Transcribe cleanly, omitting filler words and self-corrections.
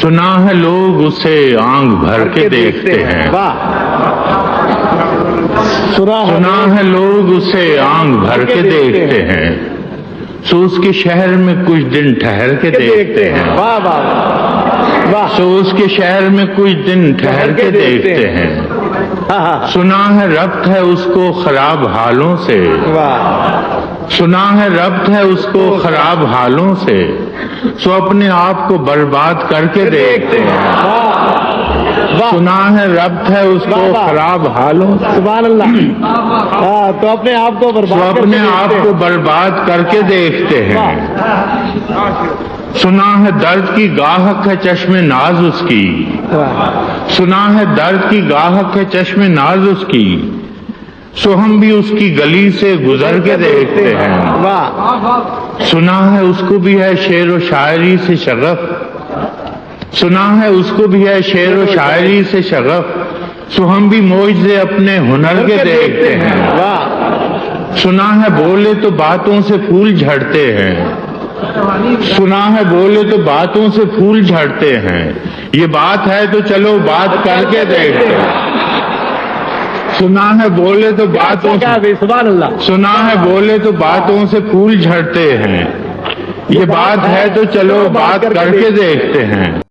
सुना है लोग उसे आंख भर के देखते हैं, सुना है लोग उसे आंख भर के देखते हैं, सो उसके शहर में कुछ दिन ठहर के देखते हैं, सो उसके शहर में कुछ दिन ठहर के देखते हैं। सुना है रब्त है उसको खराब हालों से, सुना है रब्त है उसको खराब हालों से, सो अपने आप को बर्बाद करके देखते हैं। सुना है रब्त है उसको खराब हालों से, सुभान अल्लाह। तो अपने आप को सो अपने आप को बर्बाद करके देखते हैं। सुना है दर्द की गाहक है चश्मे नाज उसकी, सुना है दर्द की गाहक है चश्मे नाज उसकी, सो हम भी उसकी गली से गुजर के देखते हैं। सुना है उसको भी है शेर व शायरी से शगफ, सुना है उसको भी है शेर व शायरी से शगफ, सो हम भी मौजे अपने हुनर के देखते हैं। सुना है बोले तो बातों से फूल झड़ते हैं, सुना है बोले तो बातों से फूल झड़ते हैं, ये बात है तो चलो बात करके देखते हैं। सुना है बोले तो बातों से, सुभान अल्लाह। सुना है बोले तो बातों से फूल झड़ते हैं, ये बात है तो चलो बात करके देखते हैं।